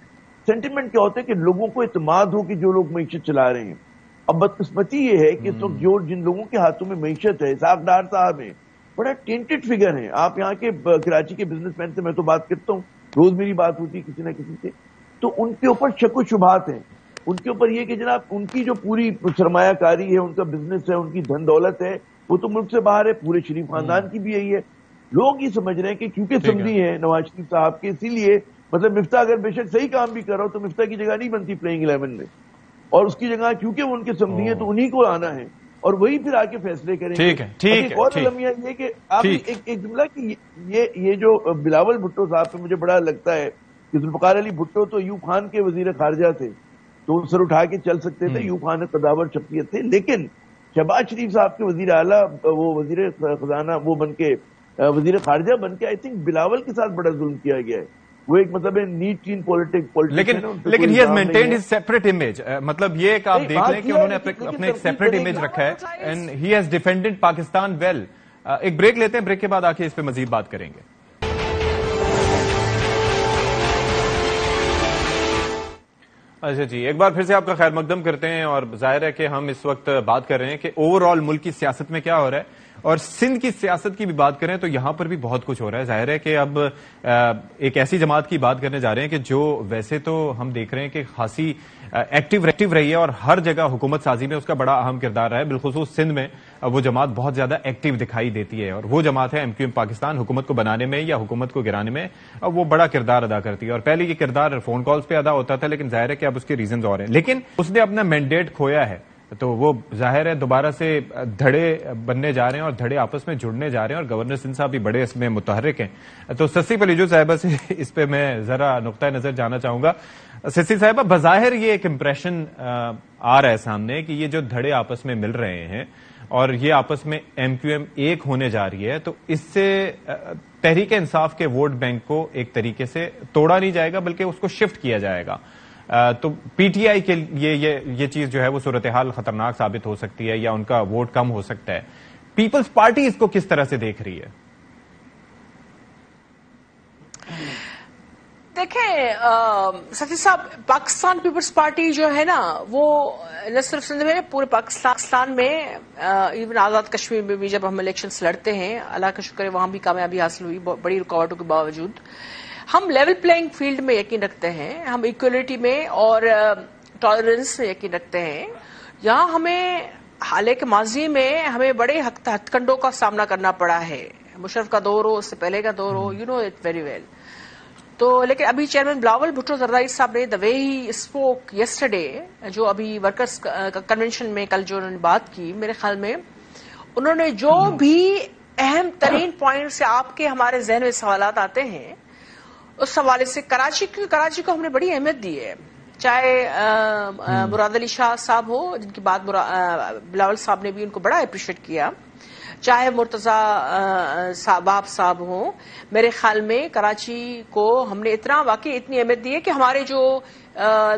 سینٹیمنٹ کیا ہوتا ہے کہ لوگوں کو اعتماد ہو کہ جو لوگ معیشت چلا رہے ہیں. اب بدقسمتی یہ ہے کہ جو جن لوگوں کے ہاتھوں میں معیشت ہے، اسحاق ڈار صاحب ہیں، بڑا ٹینٹڈ فگر ہیں. آپ یہاں کے کراچی کے بزنس مین سے میں تو بات کرتا ہوں، روز میری بات ہوتی ہے کسی نہ کسی سے، تو ان کے اوپر شک و شبہات ہیں. ان کے اوپر یہ کہ جناب ان کی جو پوری سرمایہ کاری ہے، ان کا بزنس ہے، ان کی دھن دولت ہے، وہ تو ملک سے باہر ہے. پورے شریف خاندان کی بھی یہی ہے. لوگ یہ سمجھ رہے ہیں کہ کیونکہ سمدھی ہیں نواز شریف صاحب کے، اسی لیے مطلب مفتاح اگر بے شک صحیح کام بھی کر رہا ہو تو مفتاح کی جگہ نہیں بنتی پلئنگ 11 میں، اور اس کی جگہ کیونکہ وہ ان کے سمدھی ہیں تو انہی کو آنا ہے اور وہی پھر آ کے فیصلے کریں گے. ایک اور المیہ یہ کہ آپ ایک جملہ کہ یہ جو بلاول بھٹو صاحب پہ مجھے بڑا لگتا ہے کہ ذوالفقار علی بھٹو تو ایوب خان کے وزیر خارجہ تھے تو ان سر اٹھا کے چل سکتے تھے، ایوب خان قداور شخصیت تھے، لیکن شہباز شریف صاحب کے وزیر اعلیٰ وہ وزیر خزانہ وہ بن کے وزیر خارجہ بن کے آئی تھنک بلاول کے ساتھ بڑا ظلم کیا گیا ہے. وہ ایک مطلب نیٹ چین لیکن he has maintained his separate image. مطلب یہ کہ آپ دیکھ لیں کہ انہوں نے اپنے ایک سیپریٹ امیج رکھا ہے and he has defended Pakistan well. ایک بریک لیتے ہیں، بریک کے بعد آ کے اس پہ مزید بات کریں گے. اچھا جی، ایک بار پھر سے آپ کا خیر مقدم کرتے ہیں، اور ظاہر ہے کہ ہم اس وقت بات کر رہے ہیں کہ اوور آل ملک کی سیاست میں کیا ہو رہا ہے، اور سندھ کی سیاست کی بھی بات کریں تو یہاں پر بھی بہت کچھ ہو رہا ہے. ظاہر ہے کہ اب ایک ایسی جماعت کی بات کرنے جا رہے ہیں کہ جو ویسے تو ہم دیکھ رہے ہیں کہ خاصی ایکٹیو رہی ہے اور ہر جگہ حکومت سازی میں اس کا بڑا اہم کردار رہا ہے. بالخصوص سندھ میں وہ جماعت بہت زیادہ ایکٹیو دکھائی دیتی ہے، اور وہ جماعت ہے ایم کیو ایم پاکستان. حکومت کو بنانے میں یا حکومت کو گرانے میں وہ بڑا کردار ادا کرتی ہے، اور پہلے یہ کردار فون کالز پہ ادا ہوتا تھا، لیکن ظاہر ہے کہ اب اس کے ریزنز اور ہیں. لیکن اس نے اپنا مینڈیٹ کھویا ہے تو وہ ظاہر ہے دوبارہ سے دھڑے بننے جا رہے ہیں اور دھڑے آپس میں جڑنے جا رہے ہیں، اور گورنر سندھ صاحب بھی بڑے اس میں متحرک ہیں. تو سسی پلیجو صاحبہ سے اس پہ میں ذرا نقطۂ نظر جاننا چاہوں گا. سسی صاحبہ، بظاہر یہ ایک امپریشن آ رہا ہے سامنے کہ یہ جو دھڑے آپس میں مل رہے ہیں اور یہ آپس میں ایم کیو ایم ایک ہونے جا رہی ہے، تو اس سے تحریک انصاف کے ووٹ بینک کو ایک طریقے سے توڑا نہیں جائے گا بلکہ اس کو شفٹ کیا جائے گا. تو پی ٹی آئی کے لیے یہ چیز جو ہے وہ صورتحال خطرناک ثابت ہو سکتی ہے یا ان کا ووٹ کم ہو سکتا ہے. پیپلز پارٹی اس کو کس طرح سے دیکھ رہی ہے؟ دیکھیں سفیر صاحب، پاکستان پیپلز پارٹی جو ہے نا وہ نہ صرف سندھ میں، پورے پاکستان میں، ایون آزاد کشمیر میں بھی جب ہم الیکشنز لڑتے ہیں، اللہ کا شکر ہے وہاں بھی کامیابی حاصل ہوئی بڑی رکاوٹوں کے باوجود. ہم لیول پلینگ فیلڈ میں یقین رکھتے ہیں، ہم ایکولیٹی میں اور ٹالرنس میں یقین رکھتے ہیں. یہاں ہمیں حالانکہ ماضی میں ہمیں بڑے ہتھ کنڈوں کا سامنا کرنا پڑا ہے، مشرف کا دور ہو، اس سے پہلے کا دور ہو، you know it very well. تو لیکن ابھی چیئرمین بلاول بھٹو زرداری صاحب نے دا وے ہی اسپوک یسٹرڈے، جو ابھی ورکرز کنونشن میں کل جو انہوں نے بات کی، میرے خیال میں انہوں نے جو بھی اہم ترین پوائنٹ سے آپ کے ہمارے ذہن میں سوالات آتے ہیں اس حوالے سے کراچی کو ہم نے بڑی اہمیت دی ہے. چاہے مراد علی شاہ صاحب ہو، جن کی بات بلاول صاحب نے بھی ان کو بڑا اپریشیٹ کیا، چاہے مرتضی باب صاحب ہوں. میرے خیال میں کراچی کو ہم نے اتنی اہمیت دی ہے کہ ہمارے جو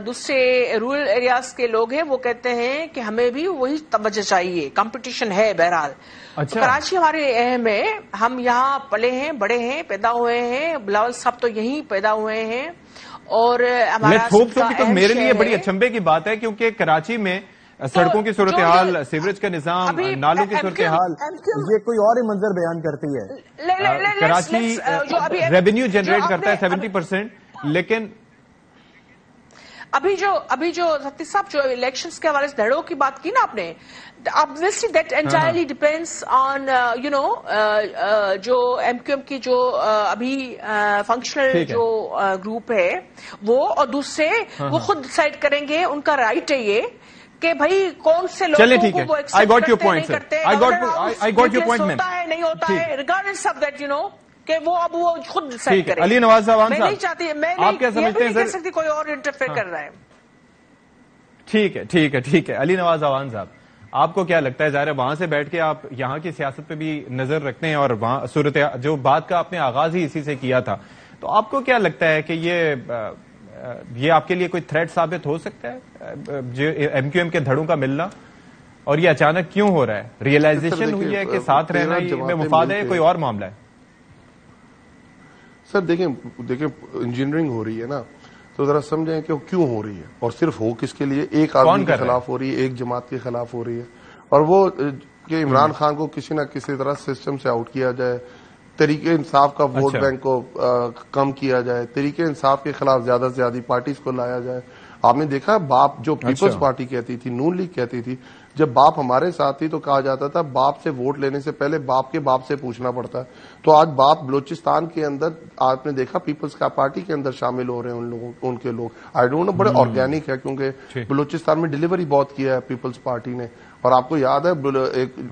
دوسرے رورل ایریاز کے لوگ ہیں وہ کہتے ہیں کہ ہمیں بھی وہی توجہ چاہیے. کمپٹیشن ہے بہرحال. اچھا. کراچی ہمارے اہم ہے، ہم یہاں پلے ہیں، بڑے ہیں، پیدا ہوئے ہیں. بلاول صاحب تو یہیں پیدا ہوئے ہیں، اور ہمارا میرے لیے بڑی اچنبے کی بات ہے کیونکہ کراچی میں سڑکوں کی صورتحال، سیوریج کا نظام، نالوں کی صورتحال یہ کوئی اور ہی منظر بیان کرتی ہے. کراچی ریونیو جنریٹ کرتا ہے 70%، لیکن ابھی جو ستی صاحب جو الیکشنز کے حوالے سے دھڑوں کی بات کی نا آپ نے، obviously that entirely depends on جو ایم کیو ایم کی جو ابھی فنکشنل جو گروپ ہے وہ، اور دوسرے وہ خود ڈیسائیڈ کریں گے. ان کا رائٹ ہے یہ کہ بھائی کون سے لوگوں کو وہ ایکسپٹ کرتے نہیں کرتے، ہوتا ہے نہیں ہوتا ہے، regardless of that, you know کہ وہ اب وہ خود ڈیسائیڈ کریں. علی نواز صاحب، میں نہیں چاہتی، میں نہیں کہہ سکتی کوئی اور انٹرفیئر کر رہا ہے. ٹھیک ہے. علی نواز عوان صاحب، آپ کو کیا لگتا ہے؟ ظاہر ہے وہاں سے بیٹھ کے آپ یہاں کی سیاست پہ بھی نظر رکھتے ہیں، اور وہاں صورت جو بات کا آپ نے آغاز ہی اسی سے کیا تھا، تو آپ کو کیا لگتا ہے کہ یہ آپ کے لیے کوئی تھریٹ ثابت ہو سکتا ہے، جو ایم کیو ایم کے دھڑوں کا ملنا، اور یہ اچانک کیوں ہو رہا ہے؟ ریئلائزیشن ہوئی ہے کہ ساتھ رہنا میں مفاد ہے، کوئی اور معاملہ ہے؟ سر دیکھیں انجینئرنگ ہو رہی ہے نا، تو ذرا سمجھیں کہ وہ کیوں ہو رہی ہے، اور صرف ہو کس کے لیے؟ ایک آدمی کے خلاف ہو رہی ہے، ایک جماعت کے خلاف ہو رہی ہے، اور وہ کہ عمران خان کو کسی نہ کسی طرح سسٹم سے آؤٹ کیا جائے، طریقے انصاف کا ووٹ بینک کو کم کیا جائے، طریقے انصاف کے خلاف زیادہ سے زیادہ پارٹیز کو لایا جائے. آپ نے دیکھا باپ جو پیپلز پارٹی کہتی تھی، نون لیگ کہتی تھی، جب باپ ہمارے ساتھ تھی تو کہا جاتا تھا باپ سے ووٹ لینے سے پہلے باپ کے باپ سے پوچھنا پڑتا ہے. تو آج باپ بلوچستان کے اندر آپ نے دیکھا پیپلز کا پارٹی کے اندر شامل ہو رہے ہیں ان کے لوگ. آئی ڈونٹ نو، بڑے آرگینک ہے کیونکہ بلوچستان میں ڈیلیوری بہت کیا ہے پیپلز پارٹی نے. اور آپ کو یاد ہے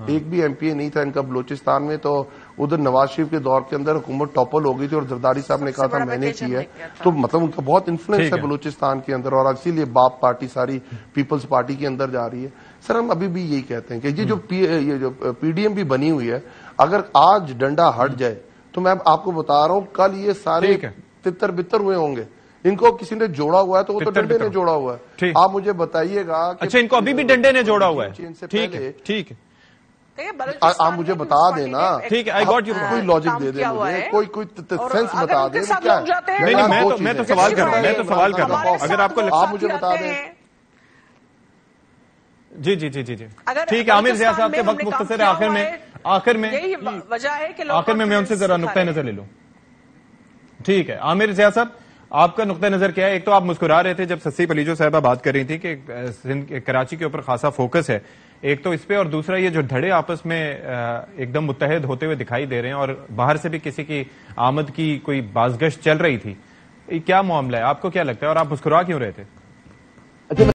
ایک بھی MP نہیں تھا ان کا بلوچستان میں، تو ادھر نواز شریف کے دور کے اندر حکومت ٹاپل ہو گئی تھی اور زرداری صاحب نے کہا تھا میں نے کی ہے. تو مطلب ان کا بہت انفلوئنس ہے بلوچستان کے اندر، اور اسی لیے باپ پارٹی ساری پیپلز پارٹی کے اندر جا رہی ہے. سر ہم ابھی بھی یہی کہتے ہیں کہ یہ جو PDM بھی بنی ہوئی ہے، اگر آج ڈنڈا ہٹ جائے تو میں آپ کو بتا رہا ہوں کل یہ سارے تتر بتر ہوئے ہوں گے. ان کو کسی نے جوڑا ہوا ہے تو وہ تو ڈنڈے نے جوڑا ہوا ہے. آپ مجھے بتائیے گا. اچھا، ان کو ابھی بھی ڈنڈے نے جوڑا ہوا ہے. ٹھیک ہے، آپ مجھے بتا دینا. ٹھیک ہے، کوئی لاجک دے دیں مجھے، کوئی سینس بتا دیں. کیا نہیں، میں تو سوال کر رہا ہوں. اگر آپ کو آپ مجھے بتا دیں. جی ٹھیک ہے. عامر ضیاء صاحب کے وقت مختصر ہے. آخر میں میں ان سے ذرا نقطۂ نظر لے لوں. ٹھیک ہے عامر ضیاء صاحب، آپ کا نقطۂ نظر کیا ہے؟ ایک تو آپ مسکرا رہے تھے جب سسی پلیجو صاحبہ بات کر رہی تھی کہ کراچی کے اوپر خاصا فوکس ہے، ایک تو اس پہ، اور دوسرا یہ جو دھڑے آپس میں ایک دم متحد ہوتے ہوئے دکھائی دے رہے ہیں، اور باہر سے بھی کسی کی آمد کی کوئی بازگشت چل رہی تھی. کیا معاملہ ہے؟ آپ کو کیا لگتا ہے اور آپ مسکرا کیوں رہے تھے؟